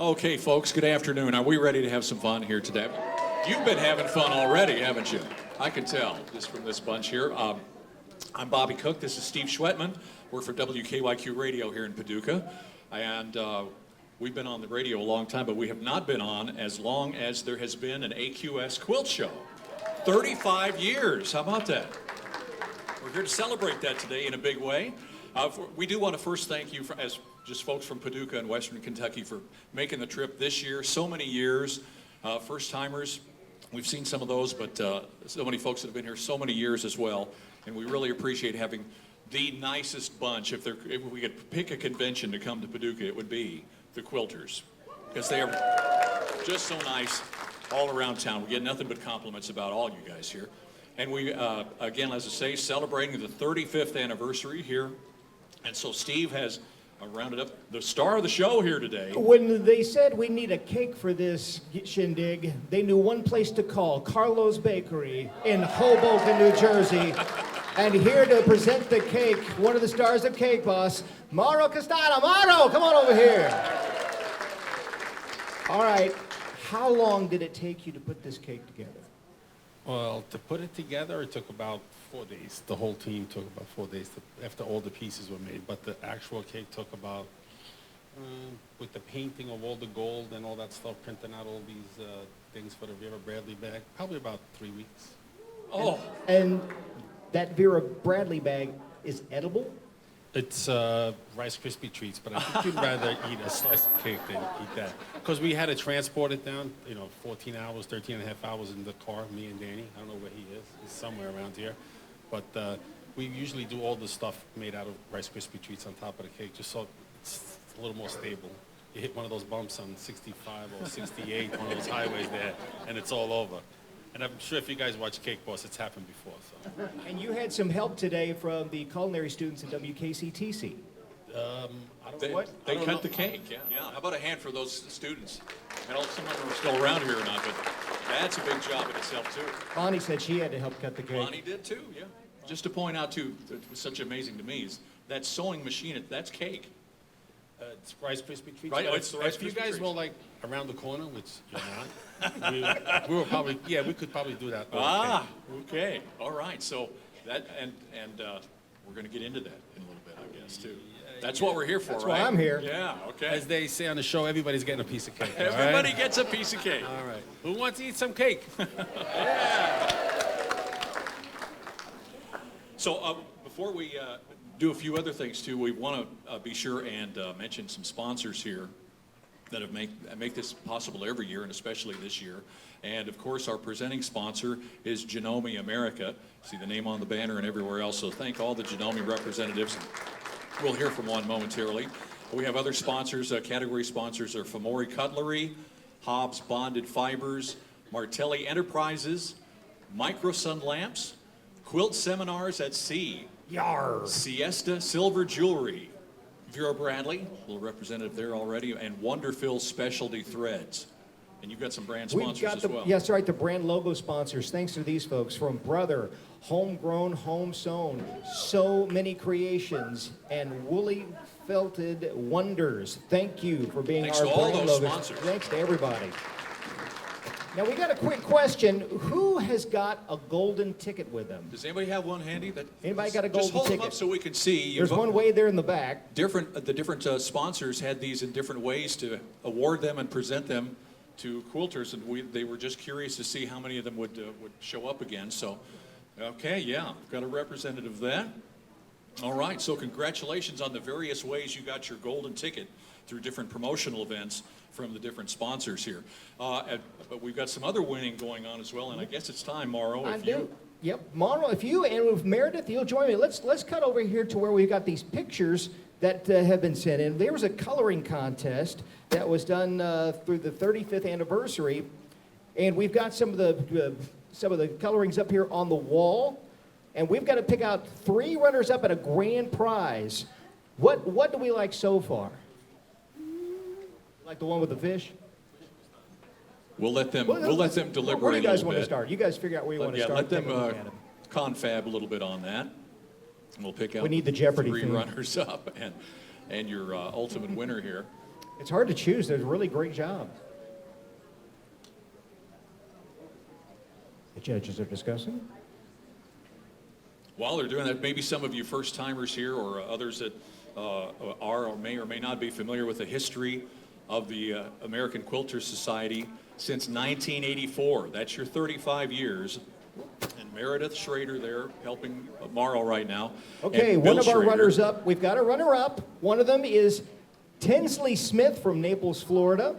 Okay, folks, good afternoon. Are we ready to have some fun here today? You've been having fun already, haven't you? I can tell just from this bunch here. I'm Bobby Cook. This is Steve Schwetman. We're for WKYQ Radio here in Paducah. And we've been on the radio a long time, but we have not been on as long as there has been an AQS Quilt Show. 35 years. How about that? We're here to celebrate that today in a big way. We do want to first thank you as just folks from Paducah and Western Kentucky for making the trip this year. So many years. First timers, we've seen some of those, but so many folks that have been here so many years as well. And we really appreciate having the nicest bunch. If we could pick a convention to come to Paducah, it would be the Quilters, because they are just so nice all around town. We get nothing but compliments about all you guys here. And we, again, as I say, celebrating the 35th anniversary here. And so Steve has rounded up the star of the show here today. When they said we need a cake for this shindig, they knew one place to call, Carlo's Bakery in Hoboken, New Jersey. And here to present the cake, one of the stars of Cake Boss, Mauro Castano. Mauro, come on over here. All right, how long did it take you to put this cake together? Well, to put it together, it took about 4 days. The whole team took about 4 days after all the pieces were made. But the actual cake took about, with the painting of all the gold and all that stuff, printing out all these things for the Vera Bradley bag, probably about 3 weeks. Oh. And that Vera Bradley bag is edible? It's Rice Krispie treats, but I think you'd rather eat a slice of cake than eat that. Because we had to transport it down, 14 hours, 13 and a half hours in the car, me and Danny. I don't know where he is. He's somewhere around here. But we usually do all the stuff made out of Rice Krispie treats on top of the cake, just so it's a little more stable. You hit one of those bumps on 65 or 68, one of those highways there, and it's all over. And I'm sure if you guys watch Cake Boss, it's happened before. So. And you had some help today from the culinary students at WKCTC. They cut the cake, yeah. How about a hand for those students? I don't know if some of them are still around here or not, but that's a big job in itself, too. Bonnie said she had to help cut the cake. Bonnie did, too, yeah. Just to point out, too, that was such amazing to me, is that sewing machine, that's cake. It's Rice Krispie treats. Right, it's the Rice If you Krispie guys treats. were like around the corner, which you're not, we were probably, we could probably do that. Okay, all right. So that and we're going to get into that in a little bit, I guess, too. That's what we're here for, That's right? why I'm here. Yeah, okay. As they say on the show, everybody's getting a piece of cake. Everybody gets a piece of cake. All right. Who wants to eat some cake? So before we do a few other things too, we want to be sure and mention some sponsors here that have make this possible every year, and especially this year. And of course, our presenting sponsor is Janome America. See the name on the banner and everywhere else. So thank all the Janome representatives. We'll hear from one momentarily. We have other sponsors. Category sponsors are Famori Cutlery, Hobbs Bonded Fibers, Martelli Enterprises, Microsun Lamps, Quilt Seminars at Sea, Yar. Siesta Silver Jewelry, Vera Bradley, a little representative there already, and Wonderfill Specialty Threads. And you've got some brand sponsors as well. Yes, right, the brand logo sponsors. Thanks to these folks from Brother, Homegrown, Home Sewn, So Many Creations, and Woolly Felted Wonders. Thank you for being Thanks our to all brand those logos. sponsors. Thanks to everybody. Now we got a quick question. Who has got a golden ticket with them? Does anybody have one handy? Anybody got a Just golden hold them ticket? up so we can see. There's one way there in the back. The different sponsors had these in different ways to award them and present them to quilters, and they were just curious to see how many of them would show up again. So, okay, yeah, we've got a representative of that. All right, so congratulations on the various ways you got your golden ticket through different promotional events from the different sponsors here. But we've got some other winning going on as well, and I guess it's time, Mauro. Yep, Mauro, if you and with Meredith, you'll join me. Let's cut over here to where we've got these pictures that have been sent in. There was a coloring contest that was done through the 35th anniversary, and we've got some of the colorings up here on the wall, and we've got to pick out 3 runners-up at a grand prize. What do we like so far? Like the one with the fish? We'll let them deliberate. Where do you guys a want bit. to start? You guys figure out where you want to start. Let them Take a look at 'em. confab a little bit on that. And we'll pick out We need the Jeopardy 3 theme. runners up and your ultimate winner here. It's hard to choose. They're a really great job. The judges are discussing. While they're doing that, maybe some of you first-timers here or others that are or may not be familiar with the history of the American Quilters Society since 1984. That's your 35 years. And Meredith Schrader there helping Mauro right now. Okay, And one Bill of our Schrader. runners-up. We've got a runner-up. One of them is Tinsley Smith from Naples, Florida.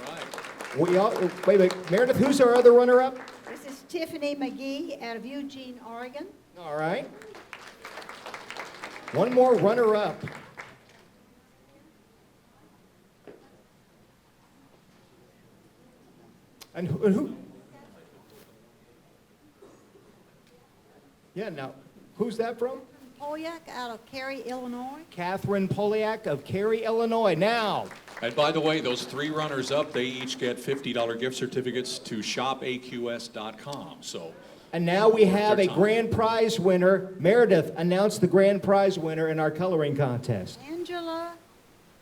All right. Wait, Meredith, who's our other runner-up? This is Tiffany McGee out of Eugene, Oregon. All right. One more runner-up. And who? Yeah, now, who's that from? Polyak out of Cary, Illinois. Catherine Polyak of Cary, Illinois. Now, And by the way, those three runners-up, they each get $50 gift certificates to shopaqs.com. So, and now we have a Their time. grand prize winner. Meredith, announce the grand prize winner in our coloring contest. Angela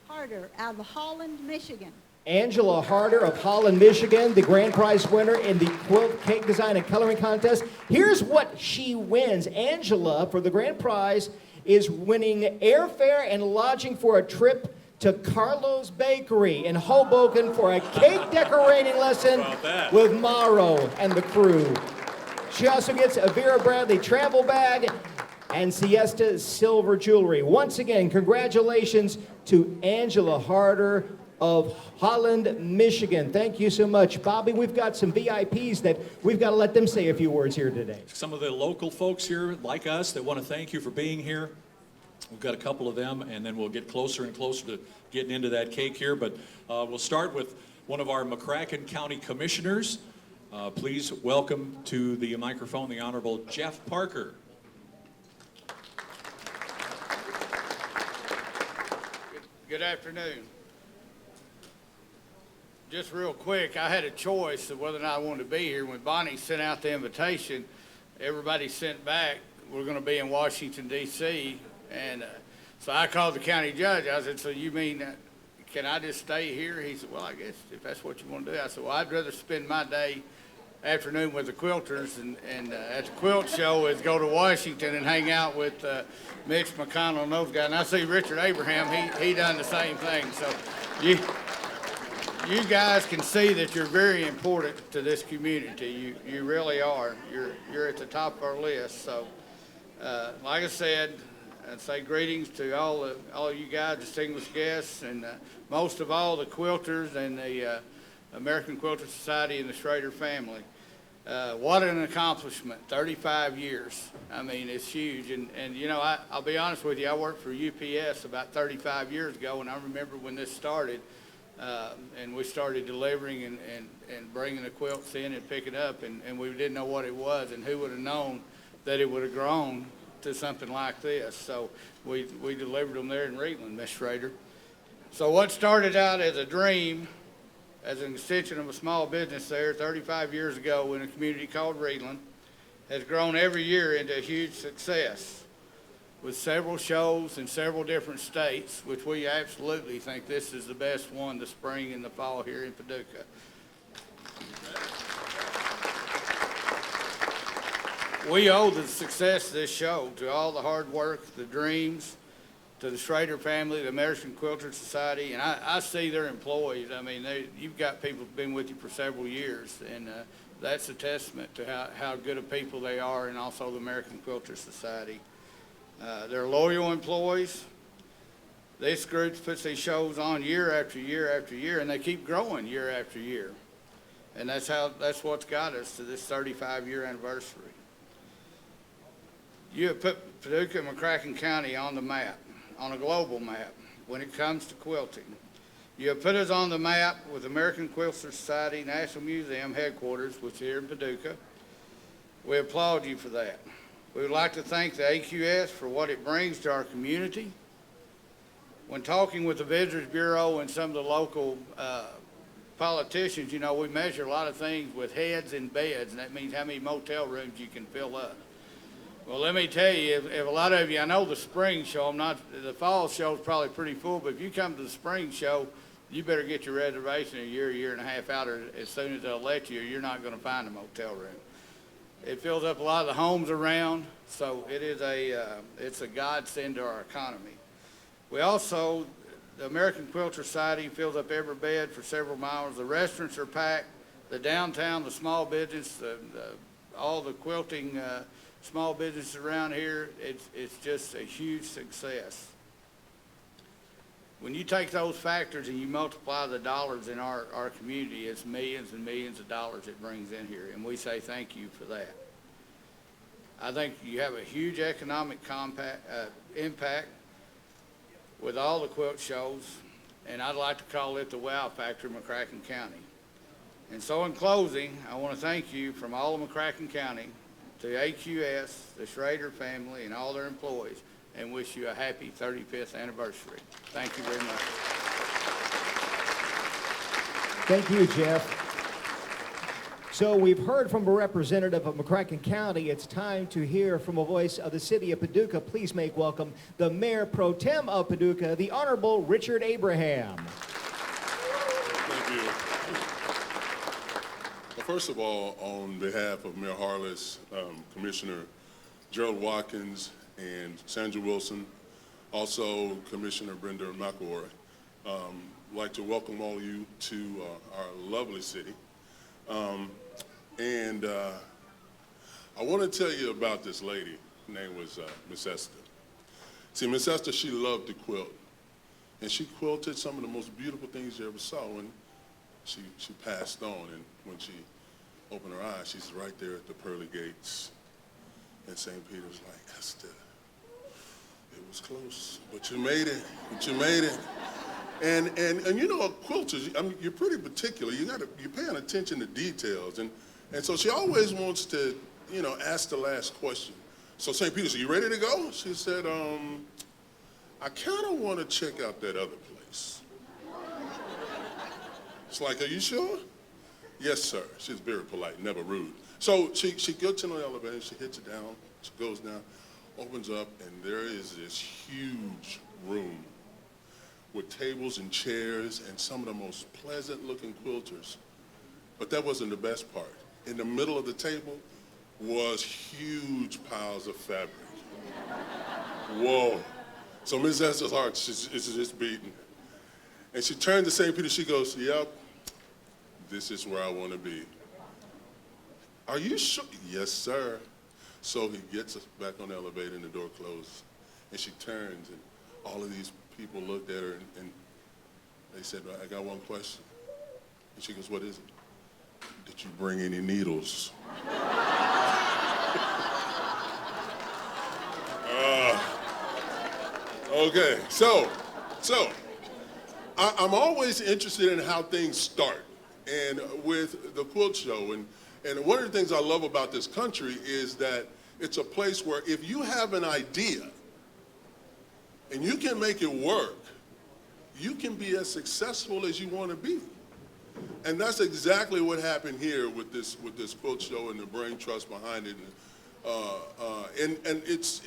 Harder out of Holland, Michigan. Angela Harder of Holland, Michigan, the grand prize winner in the quilt cake design and coloring contest. Here's what she wins. Angela, for the grand prize, is winning airfare and lodging for a trip to Carlo's Bakery in Hoboken for a cake decorating lesson How about that? with Mauro and the crew. She also gets a Vera Bradley travel bag and Siesta silver jewelry. Once again, congratulations to Angela Harder of Holland, Michigan. Thank you so much. Bobby, we've got some VIPs that we've got to let them say a few words here today. some of the local folks here, like us, that want to thank you for being here. We've got a couple of them, and then we'll get closer and closer to getting into that cake here. But we'll start with one of our McCracken County Commissioners. Please welcome to the microphone the Honorable Jeff Parker. Good afternoon. Just real quick, I had a choice of whether or not I wanted to be here. When Bonnie sent out the invitation, everybody sent back, we're going to be in Washington, D.C. And so I called the county judge. I said, so you mean, can I just stay here? He said, well, I guess if that's what you want to do. I said, well, I'd rather spend my afternoon with the Quilters and at the quilt show is go to Washington and hang out with Mitch McConnell and those guys. And I see Richard Abraham, he done the same thing. So you guys can see that you're very important to this community. You really are. You're at the top of our list. So like I said, I'd say greetings to all you guys, distinguished guests, and most of all the Quilters and the American Quilter Society and the Schroeder family. What an accomplishment, 35 years. I mean, it's huge. And you know, I'll be honest with you, I worked for UPS about 35 years ago, and I remember when this started, and we started delivering and bringing the quilts in and picking up, and we didn't know what it was, and who would have known that it would have grown to something like this. So we delivered them there in Reedland, Miss Schrader. So what started out as a dream, as an extension of a small business there 35 years ago in a community called Reedland, has grown every year into a huge success with several shows in several different states, which we absolutely think this is the best one the spring and the fall here in Paducah. We owe the success of this show to all the hard work, the dreams, to the Schrader family, the American Quilter Society, and I see their employees. I mean, you've got people who've been with you for several years, and that's a testament to how good of people they are, and also the American Quilter Society. They're loyal employees. This group puts these shows on year after year after year, and they keep growing year after year. And that's what's got us to this 35-year anniversary. You have put Paducah and McCracken County on the map, on a global map, when it comes to quilting. You have put us on the map with American Quilter Society National Museum headquarters, which is here in Paducah. We applaud you for that. We would like to thank the AQS for what it brings to our community. When talking with the Visitors Bureau and some of the local politicians, you know, we measure a lot of things with heads and beds, and that means how many motel rooms you can fill up. Well, let me tell you, if a lot of you, I know the spring show, the fall show is probably pretty full, but if you come to the spring show, you better get your reservation a year and a half out, or as soon as they'll let you, or you're not going to find a motel room. It fills up a lot of the homes around, so it's a godsend to our economy. We also, the American Quilter Society fills up every bed for several miles. The restaurants are packed. The downtown, the small business, all the quilting small businesses around here, it's just a huge success. When you take those factors and you multiply the dollars in our community, it's millions and millions of dollars it brings in here, and we say thank you for that. I think you have a huge economic impact with all the quilt shows, and I'd like to call it the wow factor in McCracken County. And so in closing, I want to thank you from all of McCracken County to AQS, the Schrader family, and all their employees, and wish you a happy 35th anniversary. Thank you very much. Thank you, Jeff. So we've heard from a representative of McCracken County. It's time to hear from a voice of the city of Paducah. Please make welcome the Mayor Pro Tem of Paducah, the Honorable Richard Abraham. Thank you. Well, first of all, on behalf of Mayor Harless, Commissioner Gerald Watkins, and Sandra Wilson, also Commissioner Brenda McElroy, I'd like to welcome all of you to our lovely city. I want to tell you about this lady. Her name was Miss Esther. See, Miss Esther, she loved to quilt. And she quilted some of the most beautiful things you ever saw when she passed on. And when she opened her eyes, she's right there at the pearly gates. And St. Peter's like, Esther, it was close, but you made it, And you know, quilters, I mean, you're pretty particular. You're paying attention to details. And so she always wants to, you know, ask the last question. So St. Peter's, are you ready to go? She said, I kind of want to check out that other place. It's like, are you sure? Yes, sir. She's very polite, never rude. So she gets in the elevator, she hits it down, she goes down, opens up, and there is this huge room with tables and chairs and some of the most pleasant-looking quilters. But that wasn't the best part. In the middle of the table was huge piles of fabric. Whoa. So Ms. Esther's heart is just beating. And she turned to St. Peter, she goes, yep, this is where I want to be. Are you sure? Yes, sir. So he gets us back on the elevator and the door closes. And she turns and all of these people looked at her and they said, well, I got one question. And she goes, what is it? Did you bring any needles? Okay, so I'm always interested in how things start. And with the quilt show, and one of the things I love about this country is that it's a place where if you have an idea and you can make it work, you can be as successful as you want to be. And that's exactly what happened here with this quilt show and the brain trust behind it. This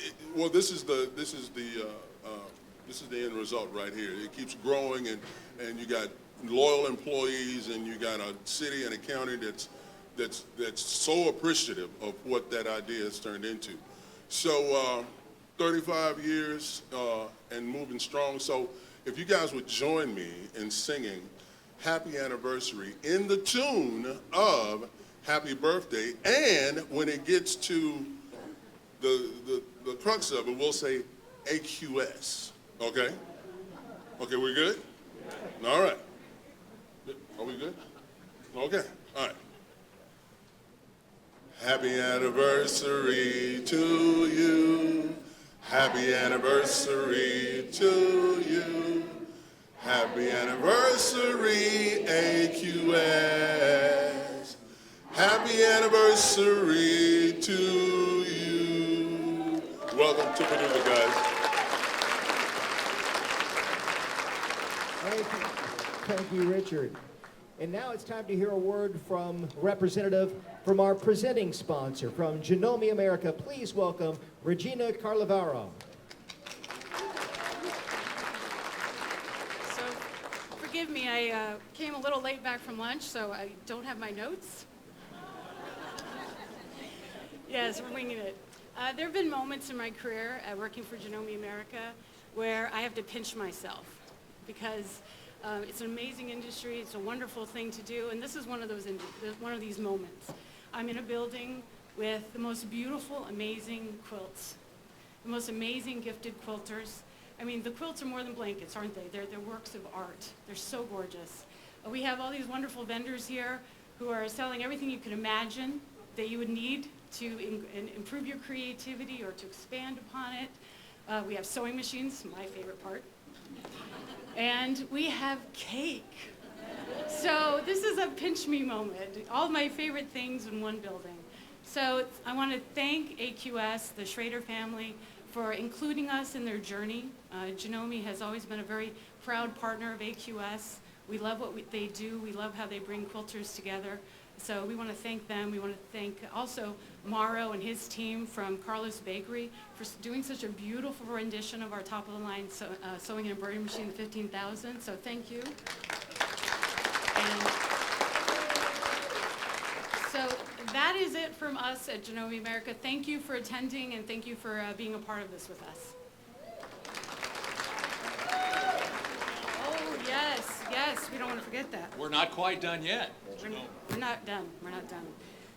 is the end result right here. It keeps growing, and you got loyal employees, and you got a city and a county that's so appreciative of what that idea has turned into. So 35 years and moving strong. So if you guys would join me in singing Happy Anniversary in the tune of Happy Birthday, and when it gets to the crux of it, we'll say AQS, okay? Okay, we good? All right. Are we good? Okay, all right. Happy anniversary to you. Happy anniversary to you. Happy anniversary, AQS. Happy anniversary to you. Welcome to Paducah, guys. Thank you, Richard. And now it's time to hear a word from representative from our presenting sponsor, from Janome America. Please welcome Regina Carlavaro. So, forgive me, I came a little late back from lunch, so I don't have my notes. Yes, we're winging it. There have been moments in my career working for Janome America where I have to pinch myself because it's an amazing industry. It's a wonderful thing to do, and this is one of these moments. I'm in a building with the most beautiful, amazing quilts, the most amazing gifted quilters. I mean, the quilts are more than blankets, aren't they? They're works of art. They're so gorgeous. We have all these wonderful vendors here who are selling everything you could imagine that you would need to improve your creativity or to expand upon it. We have sewing machines, my favorite part. And we have cake. So this is a pinch me moment. All my favorite things in one building. So I want to thank AQS, the Schrader family, for including us in their journey. Janome has always been a very proud partner of AQS. We love what they do. We love how they bring quilters together. So we want to thank them. We want to thank also Mauro and his team from Carlos Bakery for doing such a beautiful rendition of our top-of-the-line sewing and embroidery machine, the 15,000. So thank you. And so that is it from us at Janome America. Thank you for attending, and thank you for being a part of this with us. Oh, yes, yes, we don't want to forget that. We're not quite done yet. We're not done. We're not done.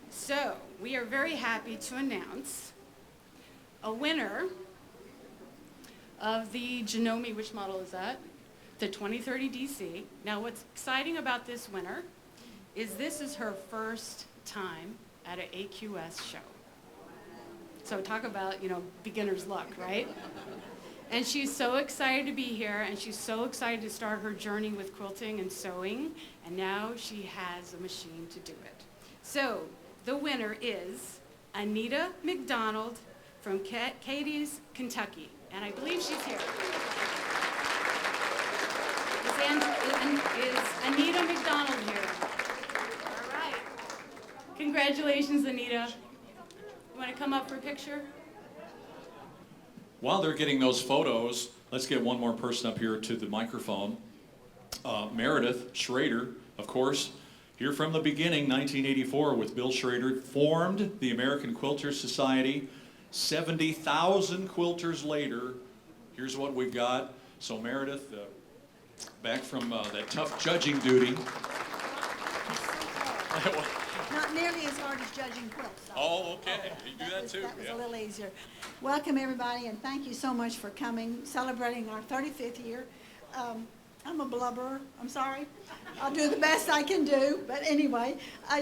So we are very happy to announce a winner of the Janome, which model is that? The 2030 DC. Now what's exciting about this winner is this is her first time at an AQS show. So talk about, beginner's luck, right? And she's so excited to be here, and she's so excited to start her journey with quilting and sewing, and now she has a machine to do it. So the winner is Anita McDonald from Cadiz, Kentucky, and I believe she's here. Is Anita McDonald here? All right. Congratulations, Anita. You want to come up for a picture? While they're getting those photos, let's get one more person up here to the microphone. Meredith Schrader, of course, here from the beginning, 1984, with Bill Schroeder, formed the American Quilters Society. 70,000 quilters later, here's what we've got. So Meredith, back from that tough judging duty. Not nearly as hard as judging quilts. So. Oh, okay. You do that too. That was a little easier. Welcome, everybody, and thank you so much for coming, celebrating our 35th year. I'm a blubberer. I'm sorry. I'll do the best I can do. But anyway, I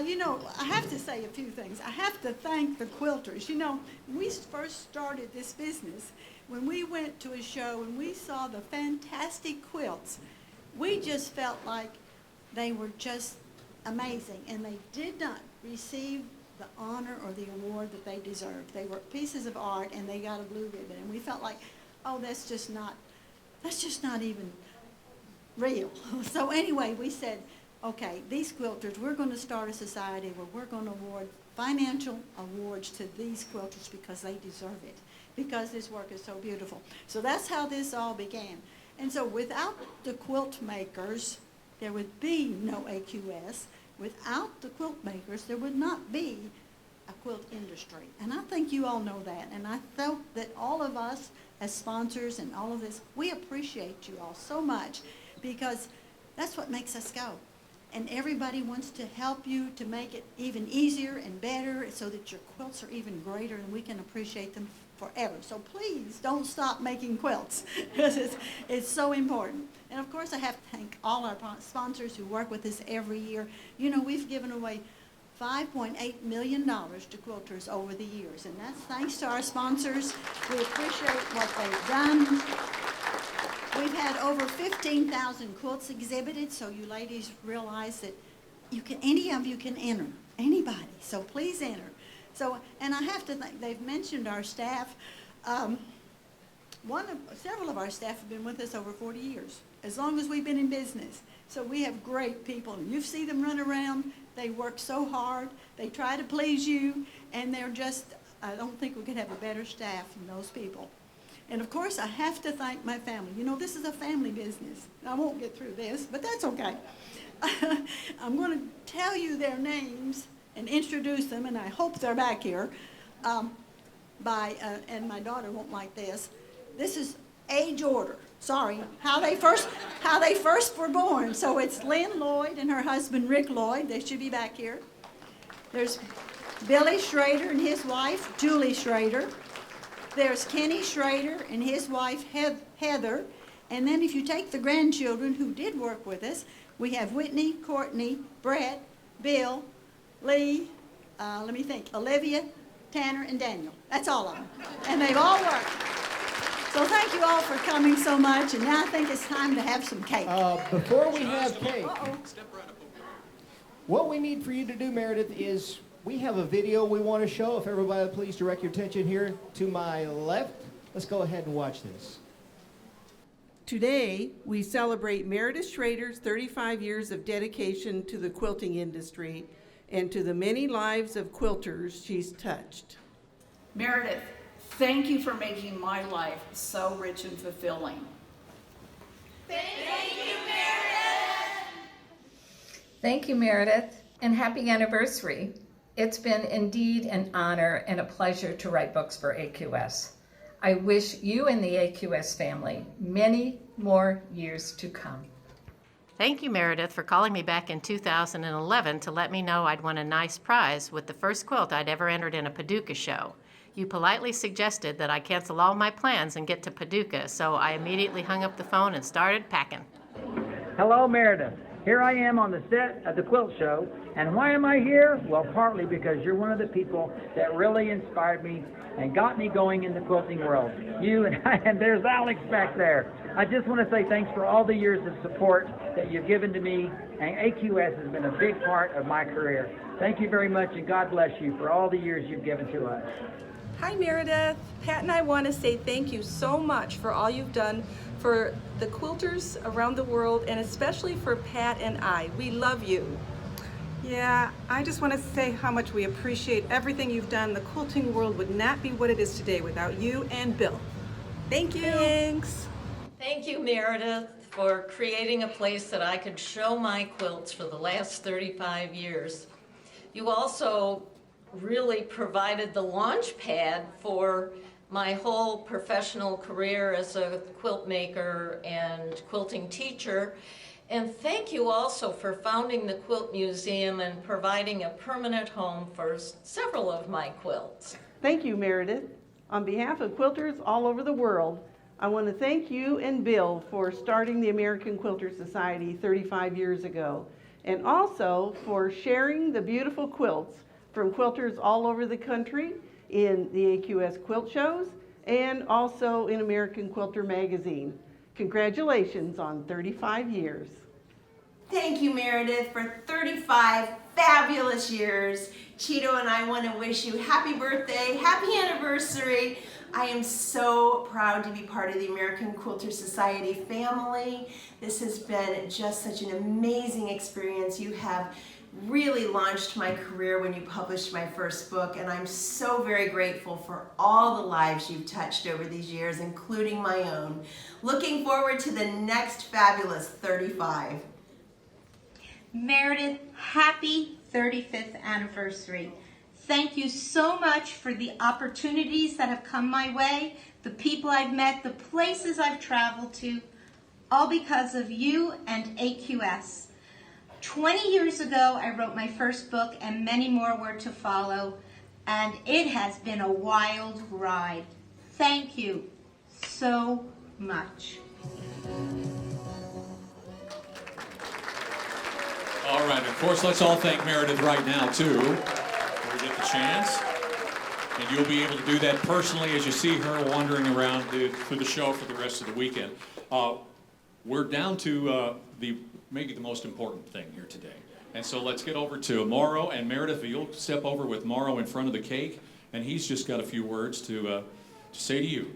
have to say a few things. I have to thank the quilters. When we first started this business, when we went to a show and we saw the fantastic quilts, we just felt like they were just amazing, and they did not receive the honor or the award that they deserved. They were pieces of art, and they got a blue ribbon, and we felt like, oh, that's just not even real. So anyway, we said, okay, these quilters, we're going to start a society where we're going to award financial awards to these quilters because they deserve it, because this work is so beautiful. So that's how this all began. And so without the quilt makers, there would be no AQS. Without the quilt makers, there would not be a quilt industry. And I think you all know that. And I felt that all of us as sponsors and all of this, we appreciate you all so much because that's what makes us go. And everybody wants to help you to make it even easier and better so that your quilts are even greater and we can appreciate them forever. So please don't stop making quilts because it's so important. And of course I have to thank all our sponsors who work with us every year. We've given away $5.8 million to quilters over the years, and that's thanks to our sponsors. We appreciate what they've done. We've had over 15,000 quilts exhibited, so you ladies realize that any of you can enter, anybody, so please enter. So, and I have to think, they've mentioned our staff. Several of our staff have been with us over 40 years. as long as we've been in business. So we have great people. You see them run around. They work so hard. They try to please you, and they're just, I don't think we could have a better staff than those people. And of course, I have to thank my family. You know, this is a family business. I won't get through this, but that's okay. I'm going to tell you their names and introduce them, and I hope they're back here. And my daughter won't like this. This is age order. Sorry, how they first were born. So it's Lynn Lloyd and her husband Rick Lloyd. They should be back here. There's Billy Schrader and his wife Julie Schrader. There's Kenny Schrader and his wife Heather. And then if you take the grandchildren who did work with us, we have Whitney, Courtney, Brett, Bill, Lee, Olivia, Tanner, and Daniel. That's all of them. And they've all worked. So thank you all for coming so much, and now I think it's time to have some cake. Before we have cake, Step right up over here. what we need for you to do, Meredith, is we have a video we want to show. If everybody would please direct your attention here to my left. Let's go ahead and watch this. Today, we celebrate Meredith Schrader's 35 years of dedication to the quilting industry and to the many lives of quilters she's touched. Meredith, thank you for making my life so rich and fulfilling. Thank you, Meredith, and happy anniversary. It's been indeed an honor and a pleasure to write books for AQS. I wish you and the AQS family many more years to come. Thank you, Meredith, for calling me back in 2011 to let me know I'd won a nice prize with the first quilt I'd ever entered in a Paducah show. You politely suggested that I cancel all my plans and get to Paducah, so I immediately hung up the phone and started packing. Hello, Meredith. Here I am on the set of the Quilt Show, and why am I here? Well, partly because you're one of the people that really inspired me and got me going in the quilting world. You and there's Alex back there. I just want to say thanks for all the years of support that you've given to me, and AQS has been a big part of my career. Thank you very much, and God bless you for all the years you've given to us. Hi, Meredith. Pat and I want to say thank you so much for all you've done for the quilters around the world, and especially for Pat and I. We love you. Yeah, I just want to say how much we appreciate everything you've done. The quilting world would not be what it is today without you and Bill. Thank you. Thanks. Thank you, Meredith, for creating a place that I could show my quilts for the last 35 years. You also really provided the launch pad for my whole professional career as a quilt maker and quilting teacher. And thank you also for founding the Quilt Museum and providing a permanent home for several of my quilts. Thank you, Meredith. On behalf of quilters all over the world, I want to thank you and Bill for starting the American Quilter Society 35 years ago, and also for sharing the beautiful quilts from quilters all over the country in the AQS quilt shows and also in American Quilter magazine. Congratulations on 35 years. Thank you, Meredith, for 35 fabulous years. Cheeto and I want to wish you happy birthday, happy anniversary. I am so proud to be part of the American Quilter Society family. This has been just such an amazing experience. You have really launched my career when you published my first book, and I'm so very grateful for all the lives you've touched over these years, including my own. Looking forward to the next fabulous 35. Meredith, happy 35th anniversary. Thank you so much for the opportunities that have come my way, the people I've met, the places I've traveled to, all because of you and AQS. 20 years ago, I wrote my first book, and many more were to follow, and it has been a wild ride. Thank you so much. All right, of course, let's all thank Meredith right now, too, when we get the chance. And you'll be able to do that personally as you see her wandering around through the show for the rest of the weekend. We're down to maybe the most important thing here today. And so let's get over to Mauro, and Meredith, you'll step over with Mauro in front of the cake, and he's just got a few words to say to you.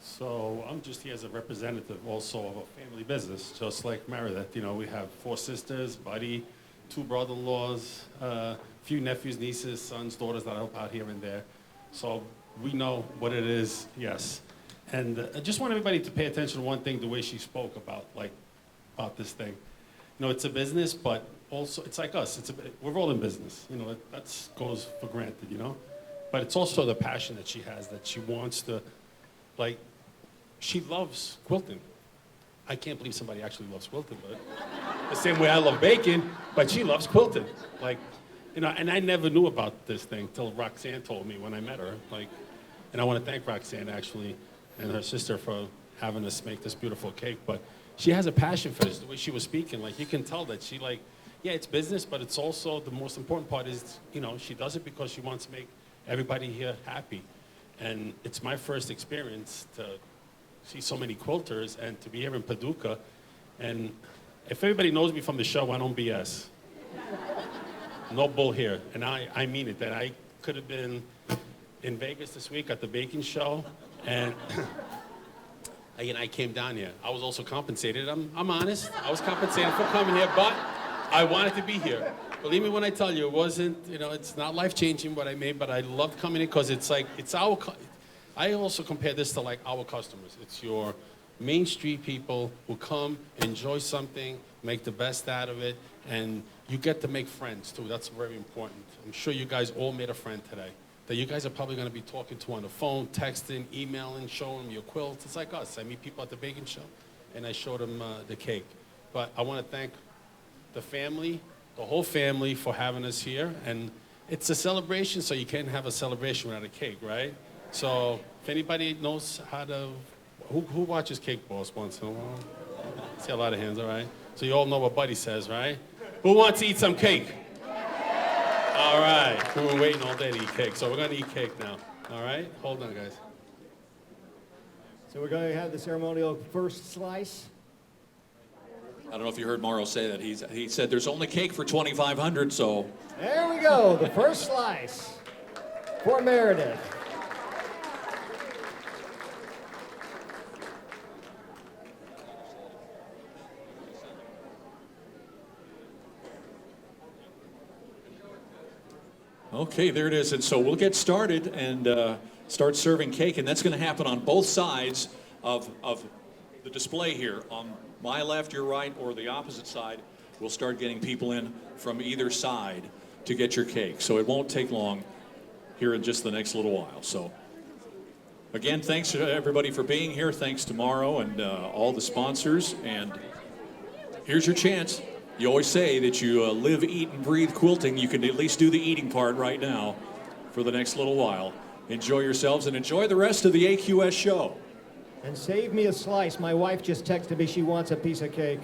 So I'm just here as a representative also of a family business, just like Meredith. You know, we have 4 sisters, Buddy, 2 brother-in-laws, a few nephews, nieces, sons, daughters that help out here and there. So we know what it is, yes. And I just want everybody to pay attention to one thing, the way she spoke about this thing. You know, it's a business, but also it's like us. We're all in business. You know, that goes for granted, you know. But it's also the passion that she has, that she wants to, like, she loves quilting. I can't believe somebody actually loves quilting, but the same way I love baking, but she loves quilting. Like, you know, and I never knew about this thing till Roxanne told me when I met her. Like, and I want to thank Roxanne actually and her sister for having us make this beautiful cake. But she has a passion for this, the way she was speaking. Like, you can tell that she, like, yeah, it's business, but it's also, the most important part is, you know, she does it because she wants to make everybody here happy. And it's my first experience to see so many quilters and to be here in Paducah. And if everybody knows me from the show, I don't BS. No bull here. And I mean it, that I could have been in Vegas this week at the baking show, and I came down here. I was also compensated. I'm honest. I was compensated for coming here, but I wanted to be here. Believe me when I tell you, it wasn't, you know, it's not life-changing what I made, but I loved coming in because it's like, I also compare this to like our customers. It's your Main Street people who come, enjoy something, make the best out of it, and you get to make friends too. That's very important. I'm sure you guys all made a friend today that you guys are probably going to be talking to on the phone, texting, emailing, showing them your quilt. It's like us. I meet people at the baking show, and I show them the cake. But I want to thank the family, the whole family, for having us here. And it's a celebration, so you can't have a celebration without a cake, right? So if anybody knows how to, who watches Cake Boss once in a while? See a lot of hands, all right? So you all know what Buddy says, right? Who wants to eat some cake? All right, we've been waiting all day to eat cake, so we're gonna eat cake now. All right, hold on, guys. So we're going to have the ceremonial first slice. I don't know if you heard Mauro say that. He said there's only cake for $2,500, so. There we go, the first slice for Meredith. Okay, there it is. And so we'll get started and start serving cake, and that's going to happen on both sides of the display here. On my left, your right, or the opposite side. We'll start getting people in from either side to get your cake. So it won't take long here in just the next little while. So again, thanks to everybody for being here. Thanks to Mauro and all the sponsors. And here's your chance. You always say that you live, eat, and breathe quilting. You can at least do the eating part right now for the next little while. Enjoy yourselves and enjoy the rest of the AQS show. And save me a slice. My wife just texted me she wants a piece of cake.